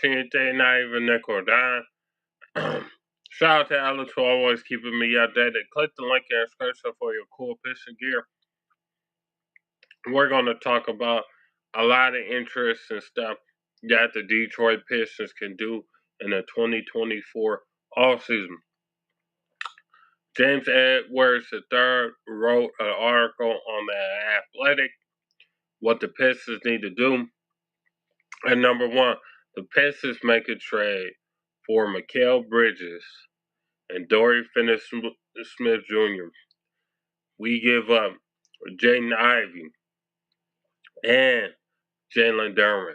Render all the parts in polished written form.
Tuesday, not even nickel or dime. Shout out to Alex for always keeping me updated. Click the link in the description for your cool Piston gear. We're going to talk about a lot of interest and stuff that the Detroit Pistons can do in the 2024 offseason. James Edwards III wrote an article on the Athletic, what the Pistons need to do. And number one, the Pistons make a trade for Mikal Bridges and Dory Finney-Smith Jr. We give up Jaden Ivey and Jalen Duren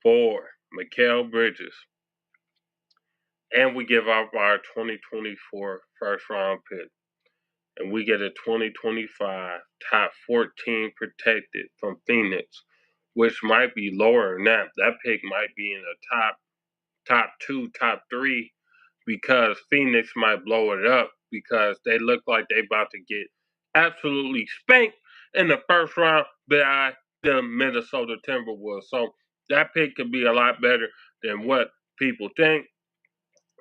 for Mikal Bridges. And we give up our 2024 first round pick. And we get a 2025 top 14 protected from Phoenix, which might be lower than that. That pick might be in the top 2, top 3, because Phoenix might blow it up because they look like they about to get absolutely spanked in the first round by the Minnesota Timberwolves. So that pick could be a lot better than what people think.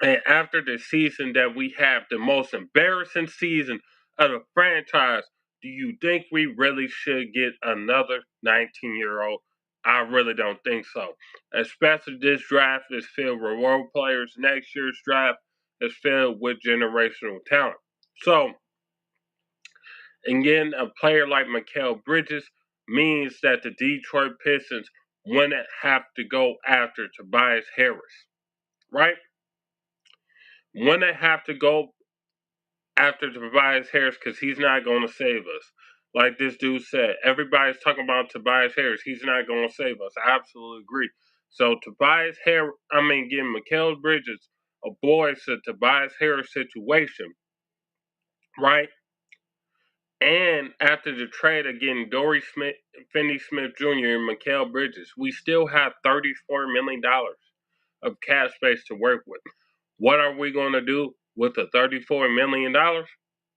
And after the season that we have, the most embarrassing season of the franchise, do you think we really should get another 19-year-old? I really don't think so. Especially this draft is filled with role players. Next year's draft is filled with generational talent. So, again, a player like Mikal Bridges means that the Detroit Pistons wouldn't have to go after Tobias Harris, right? Wouldn't have to go after Tobias Harris because he's not going to save us. Like this dude said, everybody's talking about Tobias Harris. He's not going to save us. I absolutely agree. So Tobias Harris, getting Mikal Bridges avoids the Tobias Harris situation, right? And after the trade of getting Dory Finney-Smith Jr. and Mikal Bridges, we still have $34 million of cap space to work with. What are we going to do with the $34 million?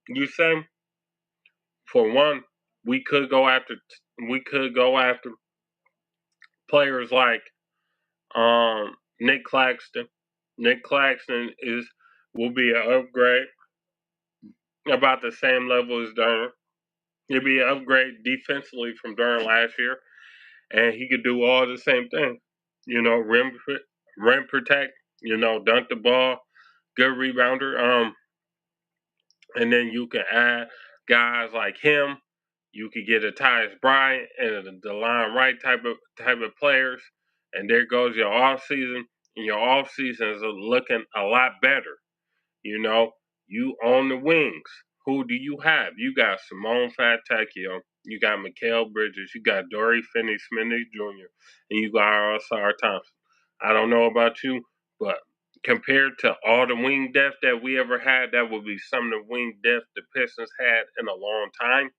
You say? For one, we could go after players like Nick Claxton. Nick Claxton will be an upgrade, about the same level as Duren. He'll be an upgrade defensively from Duren last year, and he could do all the same things. Rim protect. Dunk the ball, good rebounder. And then you can add guys like him. You could get a Tyus Bryant and a DeLon Wright type of players, and there goes your off season. And your off season is looking a lot better. You on the wings. Who do you have? You got Simone Fatakio, you got Mikal Bridges, you got Dory Finney-Smith Jr., and you got R.S.R. Thompson. I don't know about you, but compared to all the wing depth that we ever had, that would be some of the wing depth the Pistons had in a long time.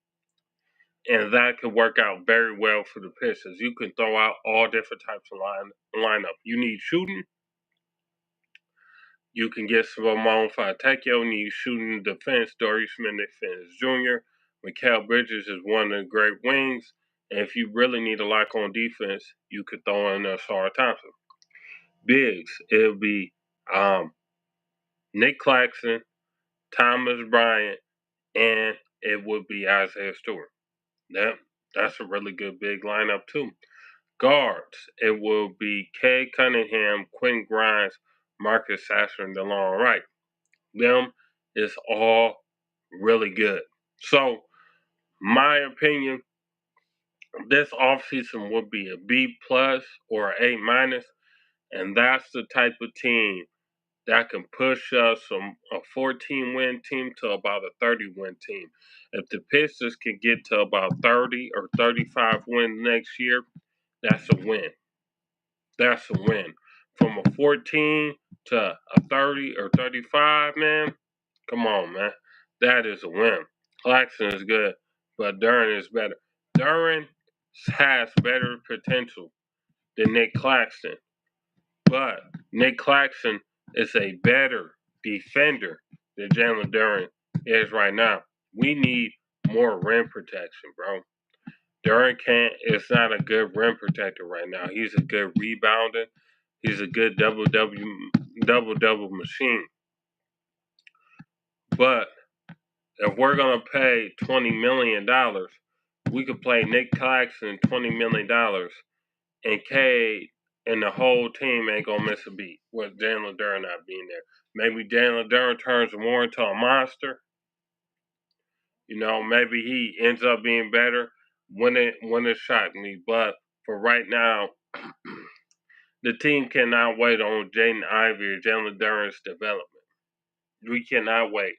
And that could work out very well for the Pistons. You can throw out all different types of lineup. You need shooting. You can get Simone Fatakio. Need shooting defense. Dory Finney-Smith Jr. Mikal Bridges is one of the great wings. And if you really need a lock on defense, you could throw in R.S.R. Thompson. Bigs, it'll be Nick Claxton, Thomas Bryant, and it would be Isaiah Stewart. That's a really good big lineup too. Guards, it will be Cade Cunningham, Quentin Grimes, Marcus Sasser, and DeLon Wright. Them is all really good. So, my opinion, this offseason would be a B plus or A minus, and that's the type of team that can push us from a 14-win team to about a 30-win team. If the Pistons can get to about 30 or 35 wins next year, that's a win. That's a win. From a 14 to a 30 or 35, man, come on, man. That is a win. Claxton is good, but Duren is better. Duren has better potential than Nick Claxton, but Nick Claxton is a better defender than Jalen Duren is right now. We need more rim protection, bro. Duren is not a good rim protector right now. He's a good rebounder. He's a good double machine. But if we're gonna pay $20 million, we could play Nick Claxton $20 million, and Cade and the whole team ain't gonna miss a beat with Jalen Duren not being there. Maybe Jalen Duren turns more into a monster. Maybe he ends up being better when it shocked me. But for right now, the team cannot wait on Jaden Ivey or Jalen Duren's development. We cannot wait.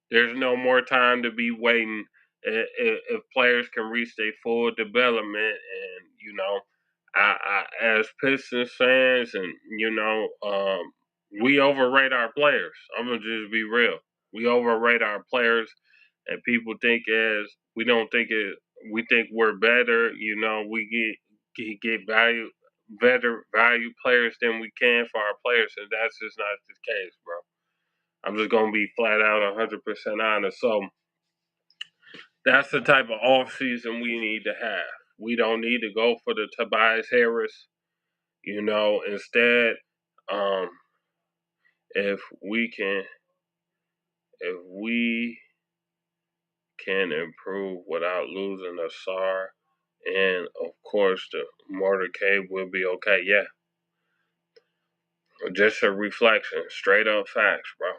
There's no more time to be waiting if players can reach their full development. And as Pistons fans, and we overrate our players. I'm gonna just be real. We overrate our players, and people think as we don't think it. We think we're better. We get better value players than we can for our players, and that's just not the case, bro. I'm just gonna be flat out 100% honest. So that's the type of off season we need to have. We don't need to go for the Tobias Harris. Instead, um, if we can, if we can improve without losing a SAR, and of course the Mordecai will be okay. Yeah, just a reflection, straight up facts, bro.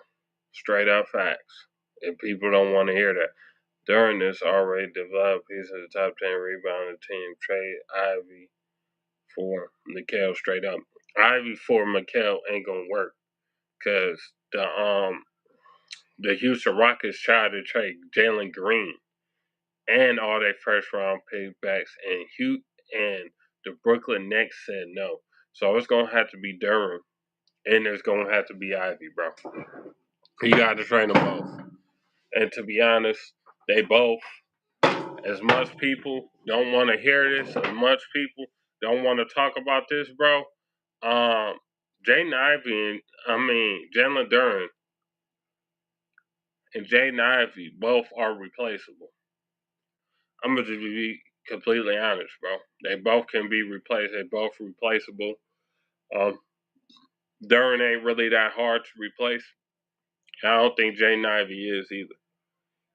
Straight up facts. And people don't want to hear that. During this already developed, he's in the top 10 rebounding team. Trade Ivy for Mikal straight up. Ivy for Mikal ain't gonna work because the Houston Rockets tried to trade Jalen Green and all their first round pickbacks, and the Brooklyn Nets said no. So it's gonna have to be Durham, and there's gonna have to be Ivy, bro. You got to train them both. And to be honest, they both. As much people don't want to hear this, as much people don't want to talk about this, bro. Jaden Ivey, Jalen Duren and Jaden Ivey both are replaceable. I'm gonna just be completely honest, bro. They both can be replaced. They both replaceable. Um, Duren ain't really that hard to replace. I don't think Jaden Ivey is either.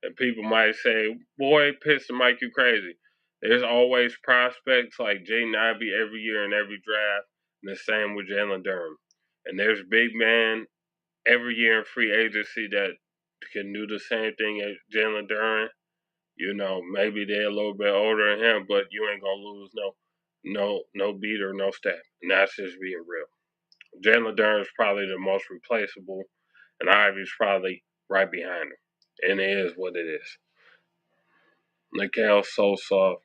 And people might say, boy, Piston Mike, you crazy. There's always prospects like Jaden Ivey every year in every draft, and the same with Jalen Duren. And there's big man every year in free agency that can do the same thing as Jalen Duren. Maybe they're a little bit older than him, but you ain't gonna lose no beat or no step. And that's just being real. Jalen Duren is probably the most replaceable, and Ivy's probably right behind him. And it is what it is. Mikal's so soft,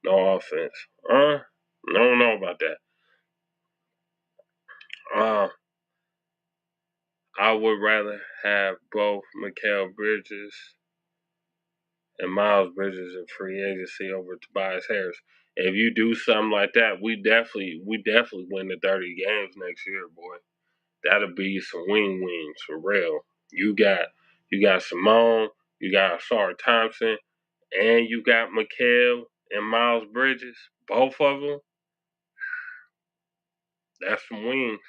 no offense. I don't know about that. I would rather have both Mikal Bridges and Miles Bridges in free agency over Tobias Harris. If you do something like that, we definitely win the 30 games next year, boy. That'll be some wins for real. You got Simone, you got Asar Thompson, and you got Mikal and Miles Bridges. Both of them. That's some wins.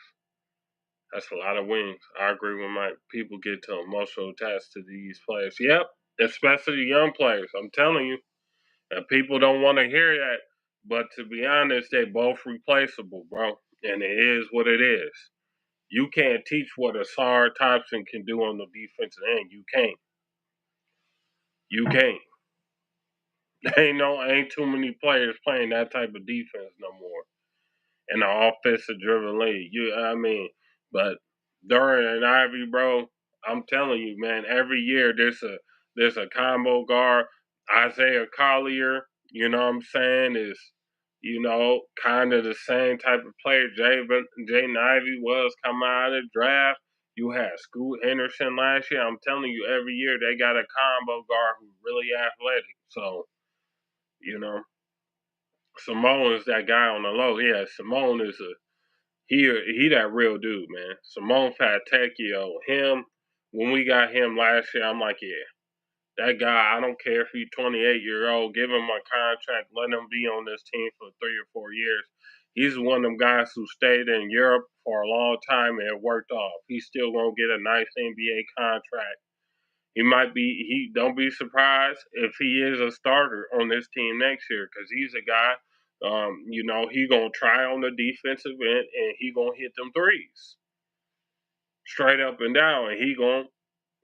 That's a lot of wins. I agree with my people get too emotional attached to these players. Yep, especially the young players. I'm telling you, and people don't want to hear that. But to be honest, they both replaceable, bro. And it is what it is. You can't teach what Asar Thompson can do on the defensive end. You can't. You can't. Ain't too many players playing that type of defense no more in the offensive driven league. But Duren and Ivy, bro, I'm telling you, man, every year there's a combo guard. Isaiah Collier, you know what I'm saying, is kind of the same type of player Jaden Ivey was coming out of the draft. You had Scoot Henderson last year. I'm telling you, every year they got a combo guard who's really athletic. So, you know, Simone is that guy on the low. Yeah, Simone is he that real dude, man. Simone Fatecchio, him, when we got him last year, I'm like, yeah, that guy, I don't care if he's 28-year-old, give him a contract, let him be on this team for 3 or 4 years. He's one of them guys who stayed in Europe for a long time and it worked off. He's still gonna get a nice NBA contract. He might be. He don't be surprised if he is a starter on this team next year because he's a guy. He gonna try on the defensive end and he gonna hit them threes straight up and down, and he gonna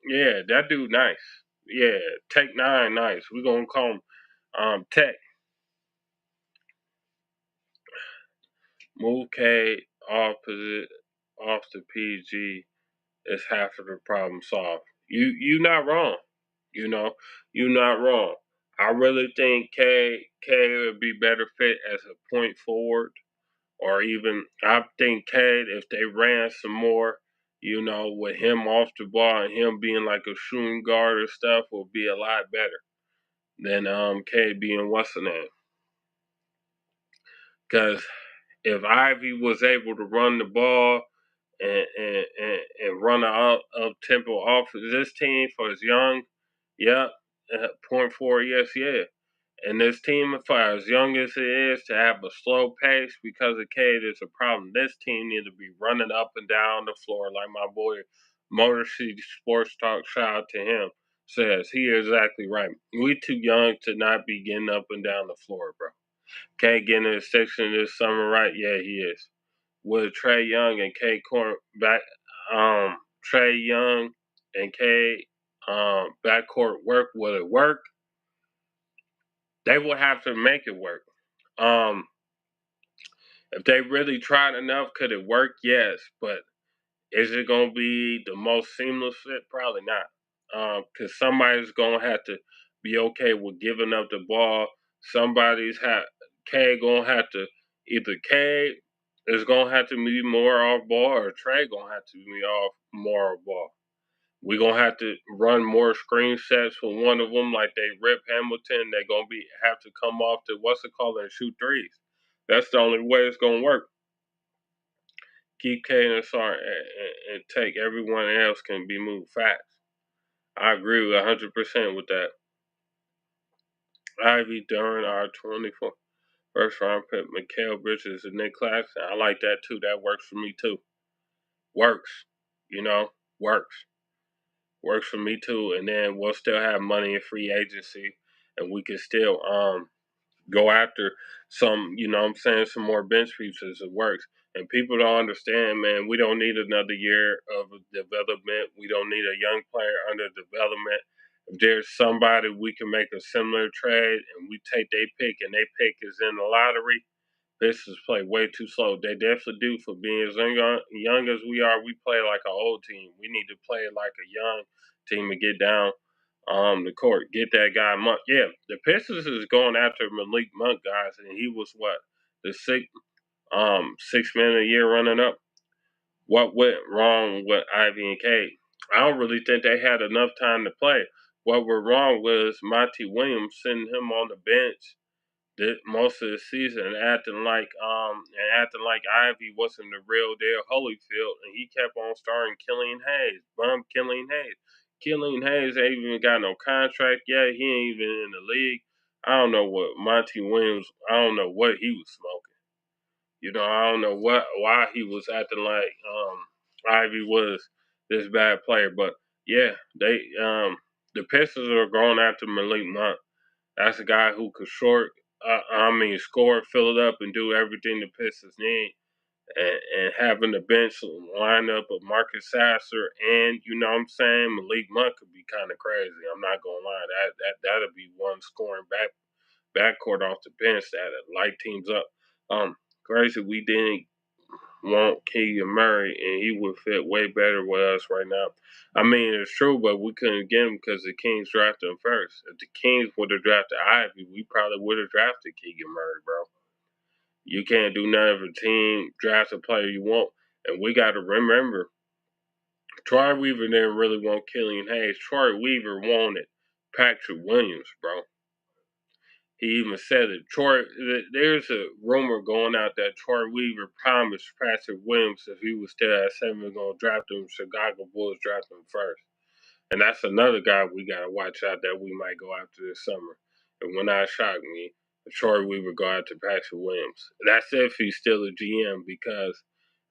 yeah, that dude nice. Yeah, Tech Nine nice. We gonna call him Tech. Move K off the PG is half of the problem solved. You not wrong. You know, you not wrong. I really think K would be better fit as a point forward, or even I think K if they ran some more, with him off the ball and him being like a shooting guard or stuff will be a lot better than K being what's the name. Because if Ivy was able to run the ball and run a up tempo off of this team for as young, yep, point four, yes, yeah. And this team, for as young as it is, to have a slow pace because of Cade is a problem. This team needs to be running up and down the floor like my boy Motor City Sports Talk, shout out to him, says. He is exactly right. We too young to not be getting up and down the floor, bro. Cade getting his section this summer, right? Yeah, he is. With Trey Young and Cade back, Trey Young and Cade backcourt work, will it work? They will have to make it work. Um, if they really tried enough, could it work? Yes, but is it gonna be the most seamless fit? Probably not. Because somebody's gonna have to be okay with giving up the ball. Somebody's K gonna have to either K is gonna have to be more off ball, or Trey gonna have to be off more off ball. We're gonna have to run more screen sets for one of them, like they Rip Hamilton. They're gonna have to come off the what's it called and shoot threes. That's the only way it's gonna work. Keep K and Sar and take everyone else can be moved fast. I agree with 100% with that. Ivy during our 24 first round pick, Mikal Bridges and Nick Claxton. I like that too. That works for me too. Works, works. Works for me too. And then we'll still have money in free agency, and we can still go after some, some more bench pieces. It works. And people don't understand, man, we don't need another year of development. We don't need a young player under development. If there's somebody we can make a similar trade and we take their pick and their pick is in the lottery, Pistons play way too slow. They definitely do. For being as young as we are, we play like an old team. We need to play like a young team and get down the court. Get that guy Monk. Yeah, the Pistons is going after Malik Monk, guys, and he was what? The six man a year running up. What went wrong with Ivy and Cade? I don't really think they had enough time to play. What went wrong was Monty Williams sending him on the bench most of the season, acting like Ivy wasn't the real deal Holyfield, and he kept on starting Killian Hayes. Bum Killian Hayes. Killian Hayes ain't even got no contract yet. He ain't even in the league. I don't know what Monty Williams. I don't know what he was smoking. I don't know why he was acting like Ivy was this bad player. But yeah, the Pistons are going after Malik Monk. That's a guy who could score, fill it up, and do everything the Pistons need. And having the bench lineup of Marcus Sasser and Malik Monk could be kind of crazy. I'm not gonna lie, that'll be one scoring backcourt off the bench that light teams up. Crazy we didn't want Keegan Murray, and he would fit way better with us right now. I mean, it's true, but we couldn't get him because the Kings drafted him first. If the Kings would have drafted Ivy, we probably would have drafted Keegan Murray, bro. You can't do none of a team draft a player you want. And we got to remember, Troy Weaver didn't really want Killian Hayes. Troy Weaver wanted Patrick Williams, bro. He even said it. There's a rumor going out that Troy Weaver promised Patrick Williams if he was still at 7, we're going to draft him. Chicago Bulls draft him first. And that's another guy we got to watch out that we might go after this summer. It would not shock me Troy Weaver go out to Patrick Williams. That's if he's still a GM, because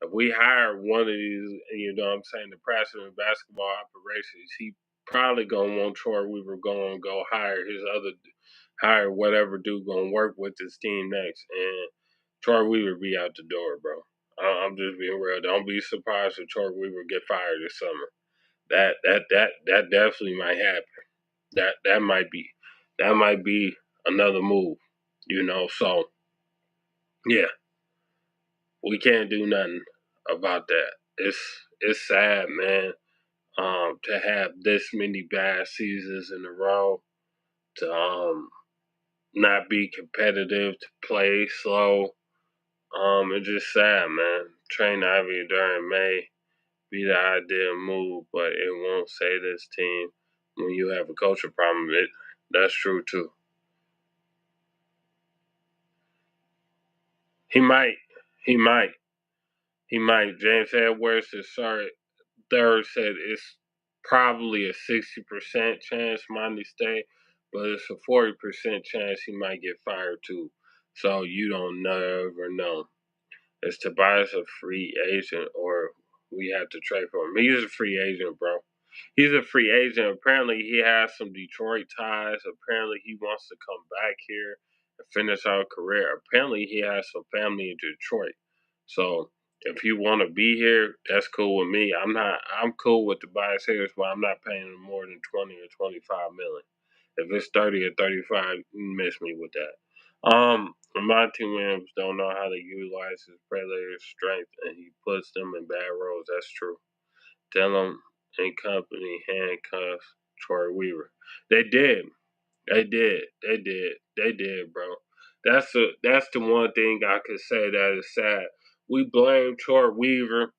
if we hire one of these, you know what I'm saying, the president of basketball operations, he probably gonna want Troy Weaver going go hire whatever dude gonna work with his team next, and Troy Weaver be out the door, bro. I'm just being real. Don't be surprised if Troy Weaver get fired this summer. That definitely might happen. That might be another move, you know. So yeah, we can't do nothing about that. It's sad, man. To have this many bad seasons in a row, to not be competitive, to play slow. It's just sad, man. Train Ivy during May be the ideal move, but it won't save this team when you have a culture problem. That's true too. He might, he might, he might. James Edwards is sorry. Third said it's probably a 60% chance Monty stay, but it's a 40% chance he might get fired too. So you don't never know. Is Tobias a free agent, or we have to trade for him? He's a free agent, bro. He's a free agent. Apparently, he has some Detroit ties. Apparently, he wants to come back here and finish our career. Apparently, he has some family in Detroit. So, if you want to be here, that's cool with me. I'm cool with Tobias Harris, but I'm not paying him more than 20 or 25 million. If it's 30 or 35, you miss me with that. Monty Williams don't know how to utilize his players' strength, and he puts them in bad roles. That's true. Dillon and company handcuffs Troy Weaver. They did. They did. They did. They did, bro. That's the one thing I could say that is sad. We blame Troy Weaver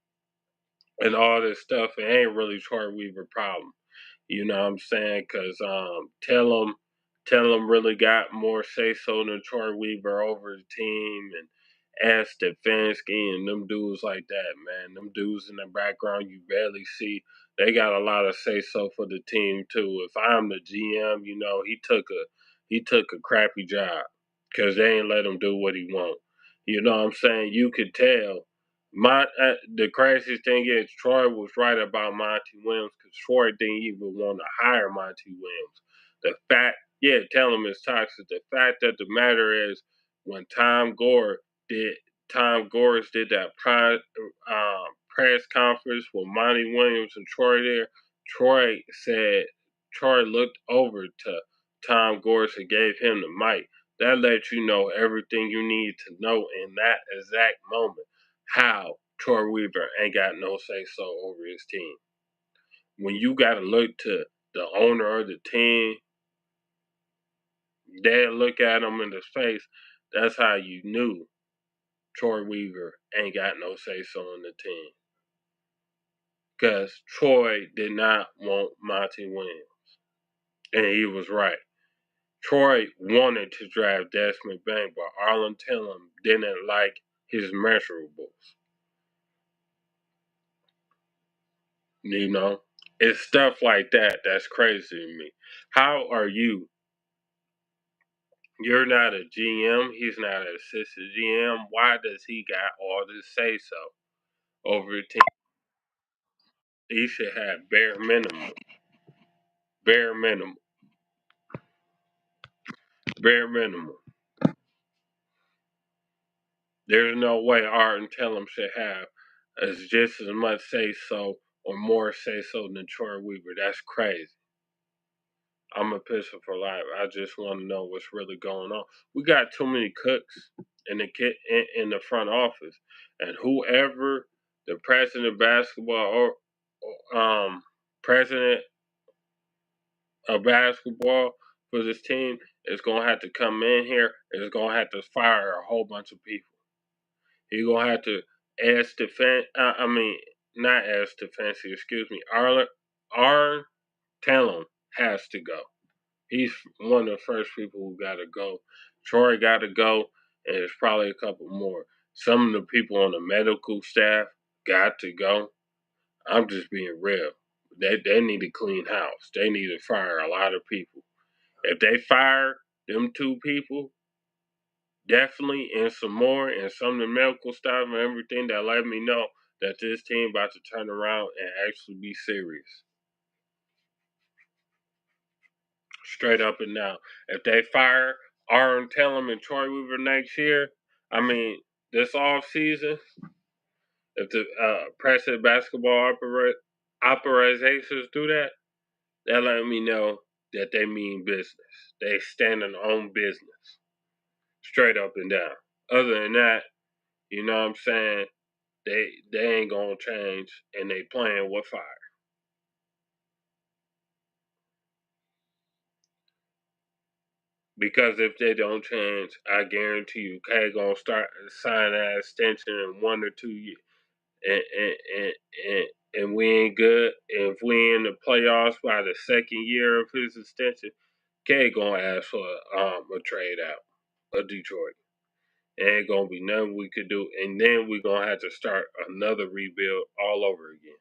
and all this stuff. It ain't really Troy Weaver problem. You know what I'm saying? Because Tell him really got more say so than Troy Weaver over the team, and Ash Stefanski and them dudes like that, man. Them dudes in the background you barely see. They got a lot of say so for the team too. If I'm the GM, you know, he took a crappy job because they ain't let him do what he want. You know what I'm saying? You could tell. The craziest thing is Troy was right about Monty Williams, because Troy didn't even want to hire Monty Williams. The fact, yeah, tell him it's toxic. The fact that the matter is, when did Tom Gores did that press conference with Monty Williams and Troy there, Troy said Troy looked over to Tom Gores and gave him the mic. That lets you know everything you need to know in that exact moment. How Troy Weaver ain't got no say so over his team. When you got to look to the owner of the team, they look at him in the face. That's how you knew Troy Weaver ain't got no say so in the team. Because Troy did not want Monty Williams. And he was right. Troy wanted to draft Desmond Bain, but Arlen Tillum didn't like his measurables. You know? It's stuff like that that's crazy to me. How are you? You're not a GM. He's not an assistant GM. Why does he got all this say so over the team? He should have bare minimum. Bare minimum. Bare minimum. There's no way Art and Tellum should have as just as much say so or more say so than Troy Weaver. That's crazy. I'm a pisser for life. I just want to know what's really going on. We got too many cooks in in the front office, and whoever the president of basketball or president of basketball for this team is gonna have to come in here and is gonna have to fire a whole bunch of people. He's gonna have to ask defense. I mean, not ask defensive. Excuse me. Arn Tellum has to go. He's one of the first people who got to go. Troy got to go, and there's probably a couple more. Some of the people on the medical staff got to go. I'm just being real. They need to clean house. They need to fire a lot of people. If they fire them two people, definitely, and some more, and some of the medical stuff and everything that let me know that this team about to turn around and actually be serious. Straight up and down. If they fire Aaron Tellum and Troy Weaver next year, I mean, this off season, if the President Basketball Operations do that, that let me know that they mean business. They stand on their own business. Straight up and down. Other than that, you know what I'm saying? They ain't gonna change and they playing with fire. Because if they don't change, I guarantee you K gonna start sign that extension in 1 or 2 years. And we ain't good. If we in the playoffs by the second year of his extension, K gonna ask for a trade out of Detroit. Ain't gonna be nothing we could do, and then we gonna have to start another rebuild all over again.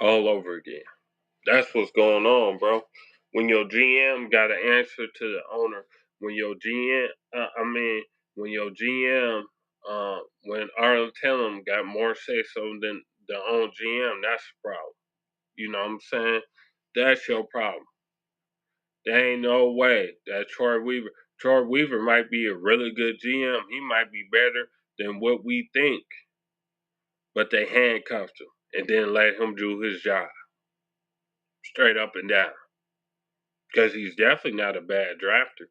All over again. That's what's going on, bro. When your GM got to answer to the owner, when your GM, when your GM, when Arlen Tellum got more say so than the own GM, that's the problem. You know what I'm saying? That's your problem. There ain't no way that Troy Weaver might be a really good GM. He might be better than what we think, but they handcuffed him and then let him do his job straight up and down. Because he's definitely not a bad drafter.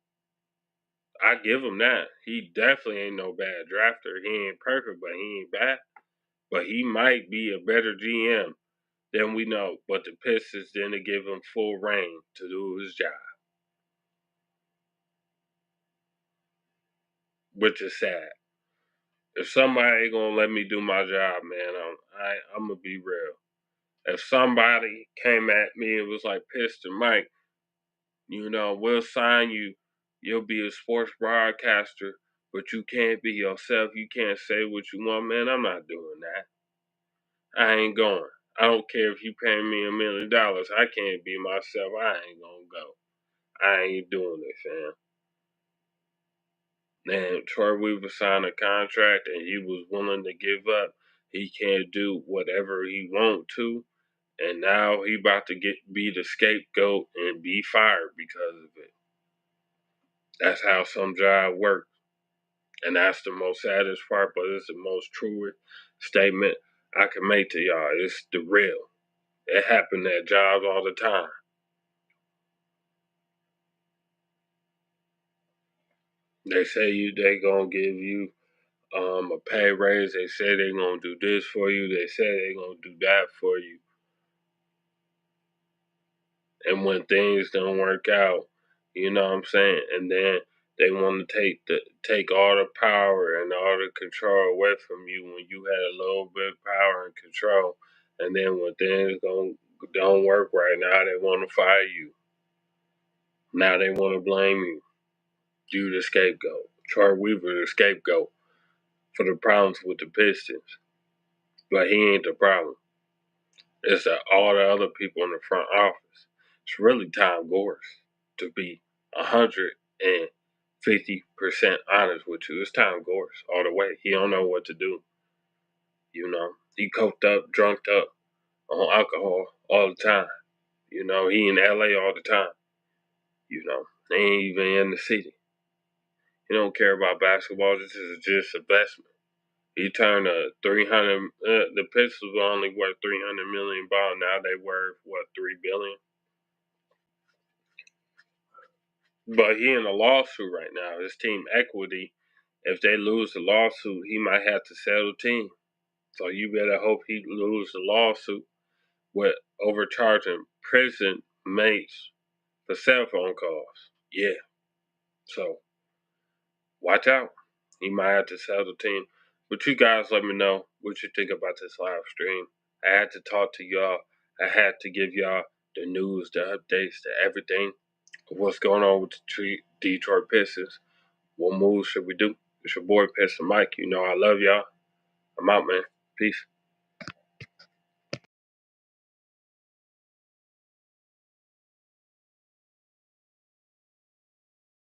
I give him that. He definitely ain't no bad drafter. He ain't perfect, but he ain't bad. But he might be a better GM than we know. But the Pistons didn't give him full reign to do his job, which is sad. If somebody ain't gonna let me do my job, man, I'm gonna be real. If somebody came at me and was like, Piston Mike, we'll sign you. You'll be a sports broadcaster, but you can't be yourself. You can't say what you want, man. I'm not doing that. I ain't going. I don't care if you pay me $1 million. I can't be myself. I ain't gonna go. I ain't doing it, fam. Man, Troy Weaver signed a contract and he was willing to give up. He can't do whatever he want to, and now he about to be the scapegoat and be fired because of it. That's how some job works. And that's the most saddest part, but it's the most truest statement I can make to y'all. It's the real. It happened at jobs all the time. They say they gonna give you a pay raise. They say they gonna do this for you. They say they gonna do that for you. And when things don't work out, you know what I'm saying? And then they want to take all the power and all the control away from you when you had a little bit of power and control. And then when things don't work right now, they want to fire you. Now they want to blame you. You the scapegoat. Troy Weaver the scapegoat for the problems with the Pistons. But he ain't the problem. It's all the other people in the front office. It's really Tom Gores, to be 150% honest with you. It's Tom Gores all the way. He don't know what to do. He coked up, drunked up on alcohol all the time. He in LA all the time. They ain't even in the city. He don't care about basketball. This is just investment. He turned a 300. The Pistons were only worth 300 million ball. Now they worth what, 3 billion. But he in a lawsuit right now. His team equity. If they lose the lawsuit, he might have to sell the team. So you better hope he lose the lawsuit with overcharging prison mates for cell phone calls. Yeah. So watch out. He might have to sell the team. But you guys let me know what you think about this live stream. I had to talk to y'all. I had to give y'all the news, the updates, the everything. What's going on with the Detroit Pistons. What moves should we do? It's your boy Piston Mike. I love y'all. I'm out, man. Peace.